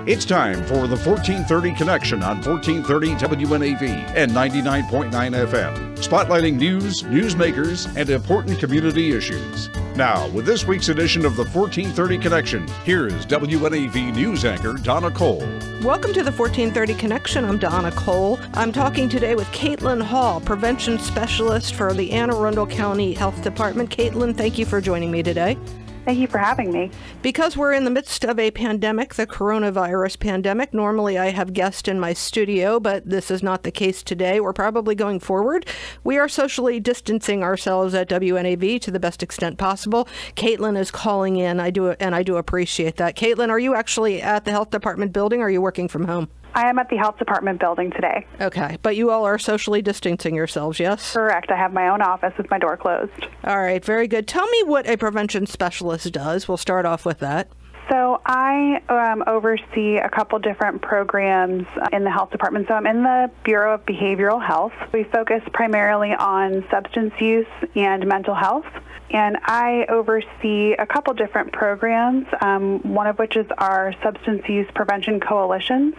It's time for the 1430 Connection on 1430 WNAV and 99.9 FM, spotlighting news, newsmakers, and important community issues. Now, with this week's edition of the 1430 Connection, here's WNAV news anchor Donna Cole. Welcome to the 1430 Connection. I'm Donna Cole. I'm talking today with Katelyn Hall, prevention specialist for the Arundel County Health Department. Katelyn, thank you for joining me today. Thank you for having me. Because we're in the midst of a pandemic, the coronavirus pandemic, normally I have guests in my studio, but this is not the case today. We're probably going forward. We are socially distancing ourselves at WNAV to the best extent possible. Katelyn is calling in. I do appreciate that. Katelyn, are you actually at the health department building, or are you working from home? I am at the health department building today. Okay, but you all are socially distancing yourselves, yes? Correct. I have my own office with my door closed. All right, very good. Tell me what a prevention specialist does. We'll start off with that. So I oversee a couple different programs in the health department. So I'm in the Bureau of Behavioral Health. We focus primarily on substance use and mental health. And I oversee a couple different programs, one of which is our Substance Use Prevention Coalitions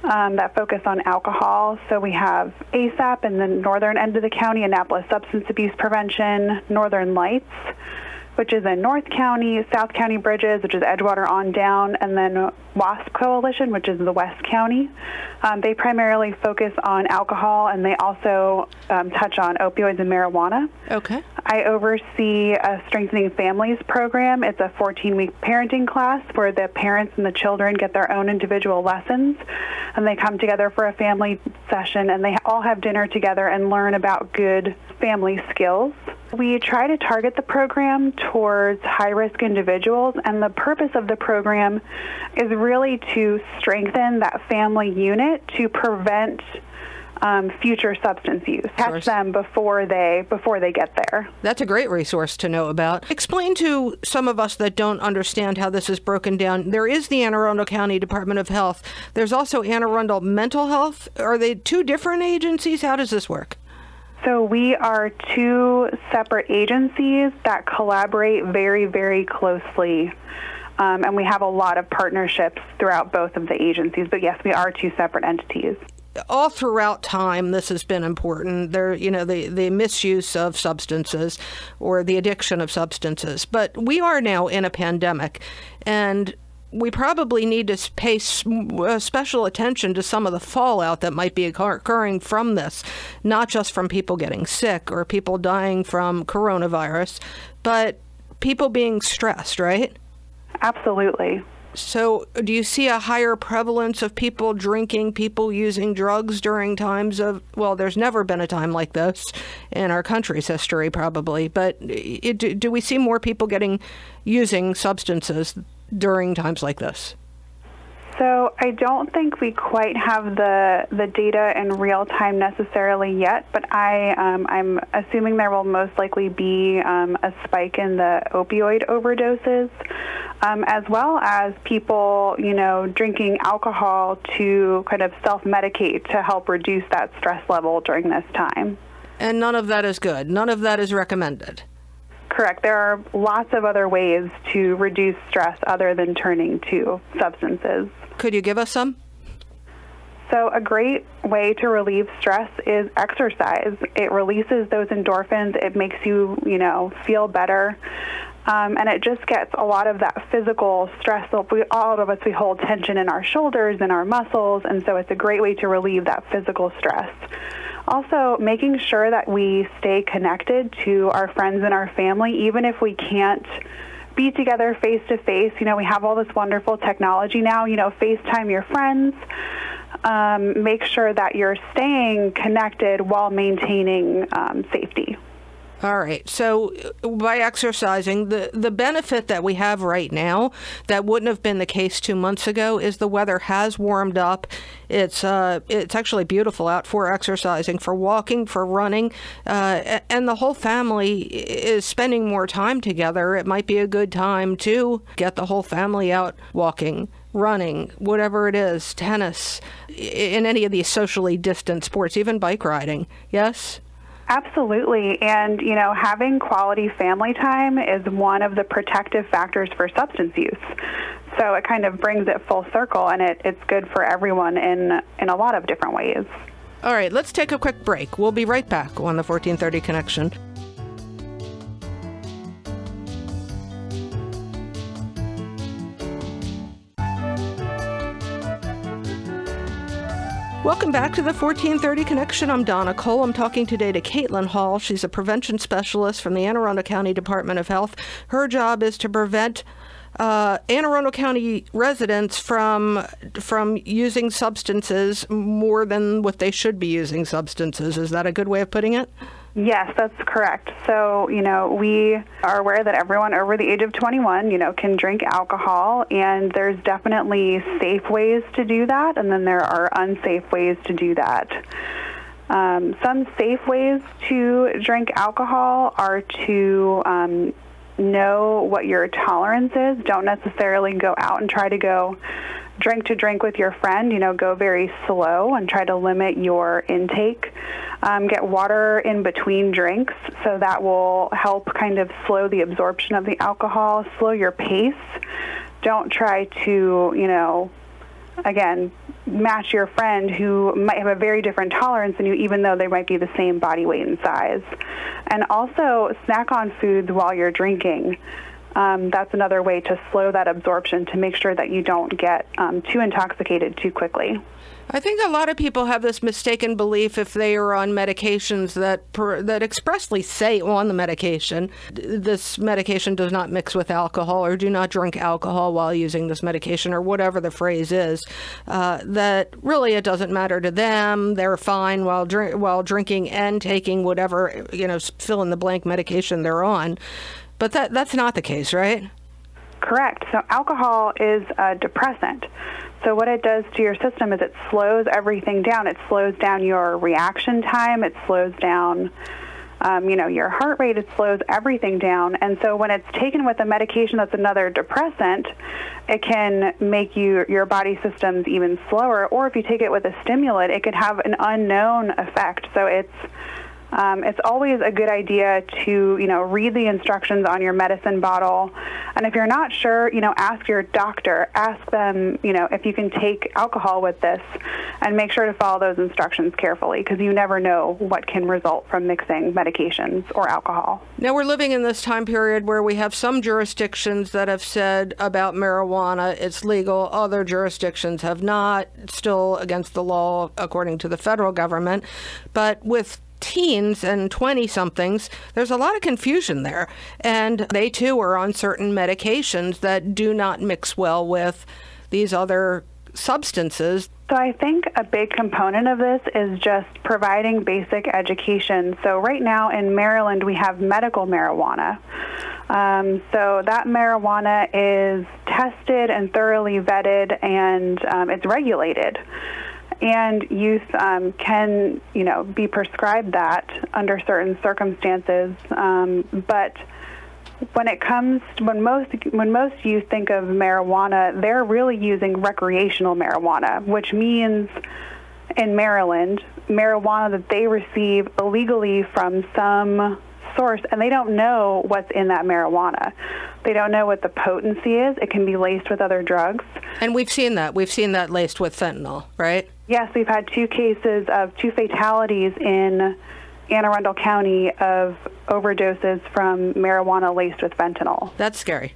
that focus on alcohol. So we have ASAP in the northern end of the county, Annapolis Substance Abuse Prevention, Northern Lights, which is in North County, South County Bridges, which is Edgewater on down, and then WASP Coalition, which is the West County. They primarily focus on alcohol, and they also touch on opioids and marijuana. Okay. I oversee a Strengthening Families program. It's a 14-week parenting class where the parents and the children get their own individual lessons, and they come together for a family session, and they all have dinner together and learn about good family skills. We try to target the program towards high-risk individuals, and the purpose of the program is really to strengthen that family unit to prevent future substance use, catch them before they get there. That's a great resource to know about. Explain to some of us that don't understand how this is broken down. There is the Anne Arundel County Department of Health. There's also Anne Arundel Mental Health. Are they two different agencies? How does this work? So we are two separate agencies that collaborate very, very closely. And we have a lot of partnerships throughout both of the agencies. But yes, we are two separate entities. All throughout time, this has been important. There, the misuse of substances or the addiction of substances. But we are now in a pandemic, and we probably need to pay special attention to some of the fallout that might be occurring from this, not just from people getting sick or people dying from coronavirus, but people being stressed, right? Absolutely. So do you see a higher prevalence of people drinking, people using drugs during times of, well, there's never been a time like this in our country's history probably, but do we see more people using substances during times like this? So I don't think we quite have the data in real time necessarily yet, but I'm assuming there will most likely be a spike in the opioid overdoses, as well as people, drinking alcohol to kind of self-medicate to help reduce that stress level during this time. And none of that is good. None of that is recommended. Correct. There are lots of other ways to reduce stress other than turning to substances. Could you give us some? So a great way to relieve stress is exercise. It releases those endorphins. It makes you, feel better. And it just gets a lot of that physical stress. So all of us, we hold tension in our shoulders and our muscles, and so it's a great way to relieve that physical stress. Also, making sure that we stay connected to our friends and our family, even if we can't be together face-to-face. We have all this wonderful technology now, FaceTime your friends. Make sure that you're staying connected while maintaining safety. All right. So by exercising, the benefit that we have right now that wouldn't have been the case 2 months ago is the weather has warmed up. It's actually beautiful out for exercising, for walking, for running, and the whole family is spending more time together. It might be a good time to get the whole family out walking, running, whatever it is, tennis, in any of these socially distant sports, even bike riding. Yes? Absolutely. And, having quality family time is one of the protective factors for substance use. So it kind of brings it full circle, and it's good for everyone in a lot of different ways. All right, let's take a quick break. We'll be right back on the 1430 Connection. Welcome back to the 1430 Connection. I'm Donna Cole. I'm talking today to Caitlyn Hall. She's a prevention specialist from the Anne Arundel County Department of Health. Her job is to prevent Anne Arundel County residents from using substances more than what they should be using substances. Is that a good way of putting it? Yes, that's correct. So, we are aware that everyone over the age of 21, can drink alcohol, and there's definitely safe ways to do that, and then there are unsafe ways to do that. Some safe ways to drink alcohol are to know what your tolerance is. Don't necessarily go out and try to go drink to drink with your friend. Go very slow and try to limit your intake. Get water in between drinks, so that will help kind of slow the absorption of the alcohol, slow your pace. Don't try to, again, match your friend who might have a very different tolerance than you, even though they might be the same body weight and size. And also snack on foods while you're drinking. That's another way to slow that absorption, to make sure that you don't get too intoxicated too quickly. I think a lot of people have this mistaken belief, if they are on medications that expressly say on the medication, this medication does not mix with alcohol, or do not drink alcohol while using this medication, or whatever the phrase is, that really it doesn't matter to them. They're fine while drinking and taking whatever, fill in the blank medication they're on. But that's not the case, right? Correct. So alcohol is a depressant. So what it does to your system is it slows everything down. It slows down your reaction time. It slows down, your heart rate. It slows everything down. And so when it's taken with a medication that's another depressant, it can make your body systems even slower. Or if you take it with a stimulant, it could have an unknown effect. So it's always a good idea to, read the instructions on your medicine bottle. And if you're not sure, ask your doctor. Ask them, if you can take alcohol with this, and make sure to follow those instructions carefully, because you never know what can result from mixing medications or alcohol. Now, we're living in this time period where we have some jurisdictions that have said about marijuana it's legal. Other jurisdictions have not. It's still against the law, according to the federal government. But with teens and 20-somethings, there's a lot of confusion there. And they, too, are on certain medications that do not mix well with these other substances. So I think a big component of this is just providing basic education. So right now in Maryland, we have medical marijuana. So that marijuana is tested and thoroughly vetted, and it's regulated. And youth can, be prescribed that under certain circumstances. But when most youth think of marijuana, they're really using recreational marijuana, which means in Maryland, marijuana that they receive illegally from some source, and they don't know what's in that marijuana. They don't know what the potency is. It can be laced with other drugs. And we've seen that. We've seen that laced with fentanyl, right? Yes, we've had 2 cases of 2 fatalities in Anne Arundel County of overdoses from marijuana laced with fentanyl. That's scary.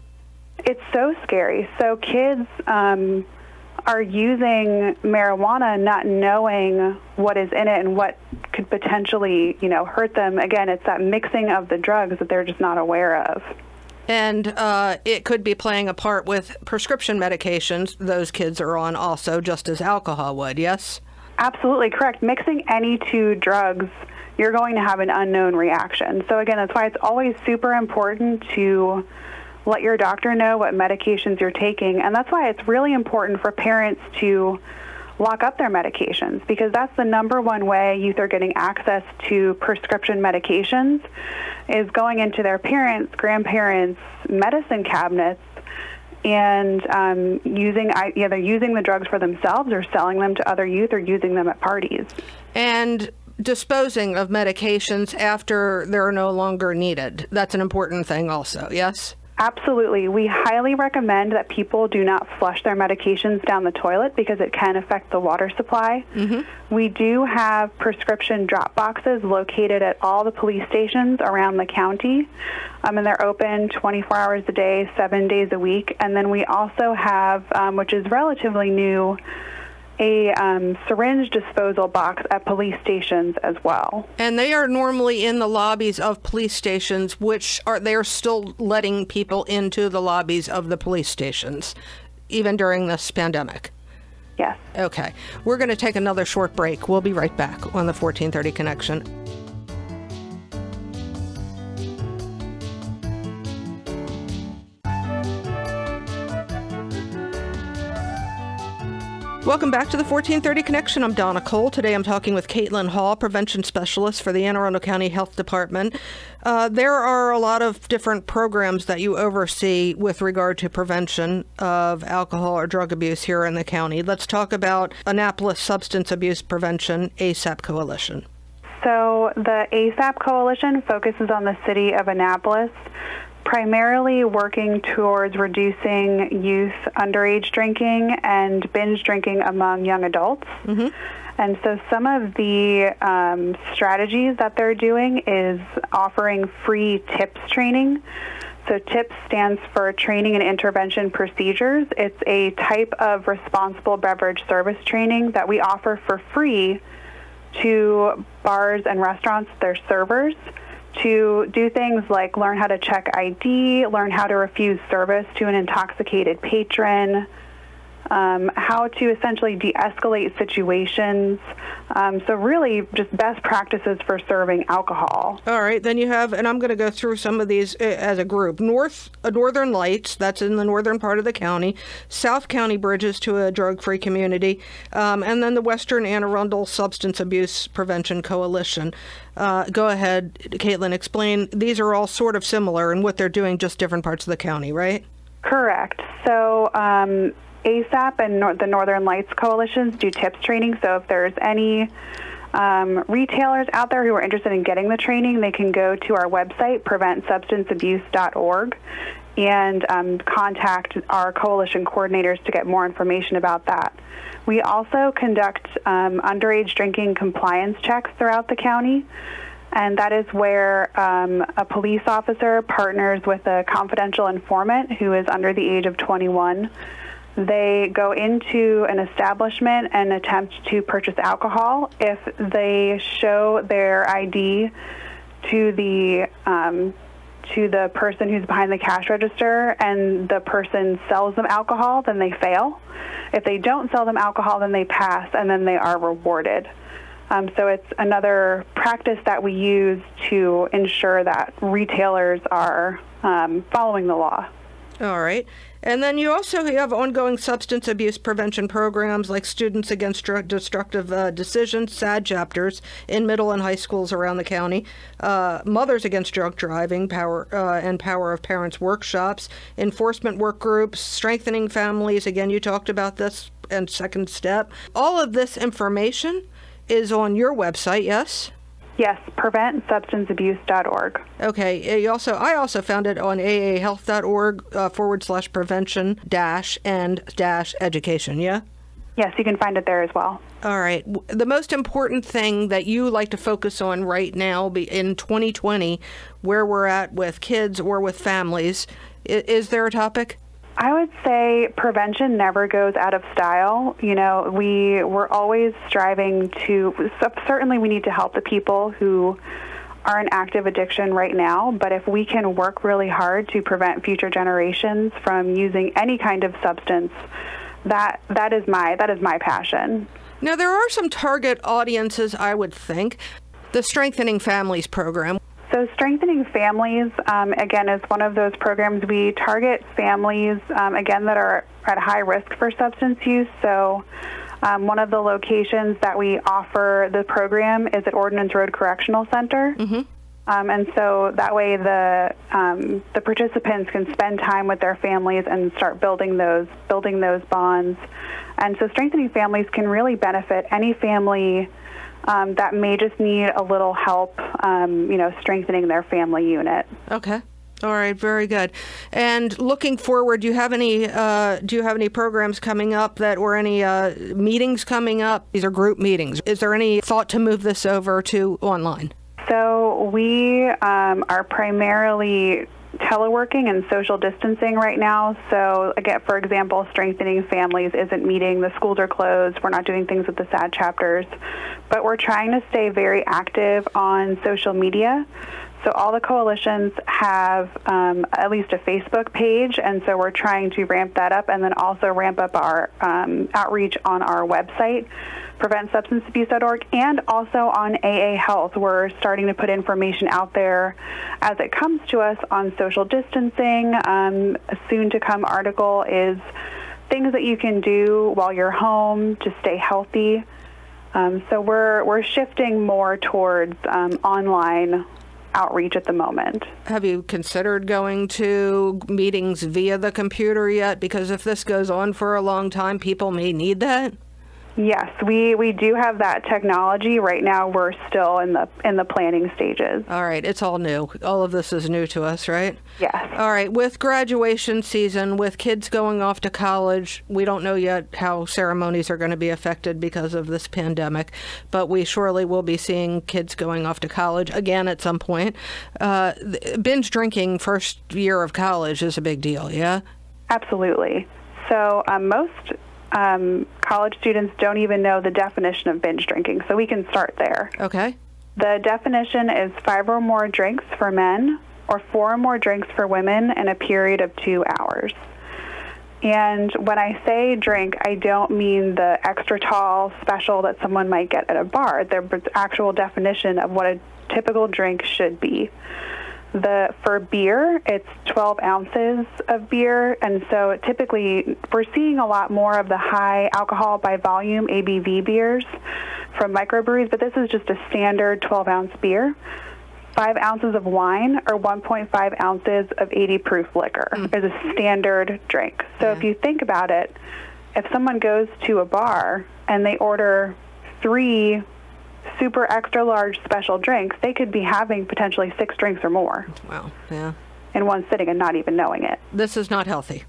It's so scary. So kids are using marijuana not knowing what is in it and what could potentially, hurt them. Again, it's that mixing of the drugs that they're just not aware of. And it could be playing a part with prescription medications those kids are on also, just as alcohol would, yes? Absolutely correct. Mixing any 2 drugs, you're going to have an unknown reaction. So again, that's why it's always super important to let your doctor know what medications you're taking. And that's why it's really important for parents to lock up their medications, because that's the number one way youth are getting access to prescription medications, is going into their parents, grandparents' medicine cabinets and either using the drugs for themselves or selling them to other youth or using them at parties. And disposing of medications after they're no longer needed. That's an important thing also, yes? Absolutely. We highly recommend that people do not flush their medications down the toilet because it can affect the water supply. We do have prescription drop boxes located at all the police stations around the county, and they're open 24 hours a day, 7 days a week. And then we also have, which is relatively new, a syringe disposal box at police stations as well. And they are normally in the lobbies of police stations, which are they're still letting people into the lobbies of the police stations, even during this pandemic. Yes. Okay. We're going to take another short break. We'll be right back on the 1430 Connection. Welcome back to the 1430 Connection. I'm Donna Cole. Today I'm talking with Caitlyn Hall, Prevention Specialist for the Anne Arundel County Health Department. There are a lot of different programs that you oversee with regard to prevention of alcohol or drug abuse here in the county. Let's talk about Annapolis Substance Abuse Prevention ASAP Coalition. So the ASAP Coalition focuses on the city of Annapolis, primarily working towards reducing youth underage drinking and binge drinking among young adults. And so some of the strategies that they're doing is offering free TIPS training. So TIPS stands for Training and Intervention Procedures. It's a type of responsible beverage service training that we offer for free to bars and restaurants, their servers, to do things like learn how to check ID, learn how to refuse service to an intoxicated patron, how to essentially de-escalate situations. So really just best practices for serving alcohol. All right, then you have, and I'm going to go through some of these as a group. Northern Lights, that's in the northern part of the county. South County Bridges to a Drug-Free Community. And then the Western Anne Arundel Substance Abuse Prevention Coalition. Go ahead, Caitlyn, explain. These are all sort of similar in what they're doing, just different parts of the county, right? Correct. So ASAP and the Northern Lights coalitions do TIPS training. So if there's any retailers out there who are interested in getting the training, they can go to our website, preventsubstanceabuse.org, and contact our coalition coordinators to get more information about that. We also conduct underage drinking compliance checks throughout the county, and that is where a police officer partners with a confidential informant who is under the age of 21. They go into an establishment and attempt to purchase alcohol. If they show their ID to the person who's behind the cash register and the person sells them alcohol, then they fail. If they don't sell them alcohol, then they pass, and then they are rewarded. So it's another practice that we use to ensure that retailers are following the law. All right. And then you also have ongoing substance abuse prevention programs like Students Against Destructive Decisions, SAD chapters, in middle and high schools around the county, Mothers Against Drug Driving, Power of Parents workshops, enforcement work groups, strengthening families. Again, you talked about this, and Second Step. All of this information is on your website, yes? Yes, preventsubstanceabuse.org. Okay. I also found it on aahealth.org /prevention-and-education, yeah? Yes, you can find it there as well. All right. The most important thing that you like to focus on right now in 2020, where we're at with kids or with families, is there a topic? I would say prevention never goes out of style. You know, we're always striving to, certainly we need to help the people who are in active addiction right now, but if we can work really hard to prevent future generations from using any kind of substance, that is my passion. Now, there are some target audiences, I would think. The Strengthening Families program. So Strengthening Families, again, is one of those programs. We target families, again, that are at high risk for substance use. So one of the locations that we offer the program is at Ordnance Road Correctional Center. Mm-hmm. And so that way the participants can spend time with their families and start building those bonds. And so Strengthening Families can really benefit any family that may just need a little help, strengthening their family unit. Okay. All right, very good. And looking forward, do you have any programs coming up or any meetings coming up? These are group meetings. Is there any thought to move this over to online? So we are primarily teleworking and social distancing right now. So again, for example, Strengthening Families isn't meeting. The schools are closed. We're not doing things with the SAD chapters. But we're trying to stay very active on social media. So all the coalitions have at least a Facebook page, and so we're trying to ramp that up and then also ramp up our outreach on our website, PreventSubstanceAbuse.org, and also on AA Health. We're starting to put information out there as it comes to us on social distancing. A soon-to-come article is things that you can do while you're home to stay healthy. So we're shifting more towards online outreach at the moment. Have you considered going to meetings via the computer yet? Because if this goes on for a long time, people may need that. Yes, we do have that technology. Right now, we're still in the planning stages. All right, it's all new. All of this is new to us, right? Yes. All right, with graduation season, with kids going off to college, we don't know yet how ceremonies are going to be affected because of this pandemic, but we surely will be seeing kids going off to college again at some point. Binge drinking first year of college is a big deal, yeah? Absolutely. So most college students don't even know the definition of binge drinking, so we can start there. Okay. The definition is 5 or more drinks for men or 4 or more drinks for women in a period of 2 hours. And when I say drink, I don't mean the extra tall special that someone might get at a bar. There's an actual definition of what a typical drink should be. For beer, it's 12 ounces of beer, and so typically we're seeing a lot more of the high alcohol by volume ABV beers from microbreweries, but this is just a standard 12-ounce beer. 5 ounces of wine or 1.5 ounces of 80-proof liquor is a standard drink. So if you think about it, if someone goes to a bar and they order 3 super extra large special drinks, they could be having potentially 6 drinks or more. Wow, yeah. In one sitting and not even knowing it. This is not healthy.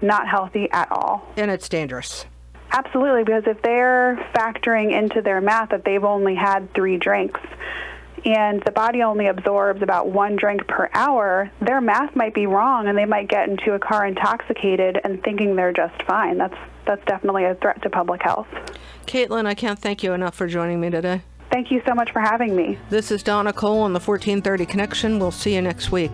Not healthy at all. And it's dangerous. Absolutely, because if they're factoring into their math that they've only had 3 drinks and the body only absorbs about 1 drink per hour, their math might be wrong and they might get into a car intoxicated and thinking they're just fine. That's definitely a threat to public health. Caitlyn, I can't thank you enough for joining me today. Thank you so much for having me. This is Donna Cole on the 1430 Connection. We'll see you next week.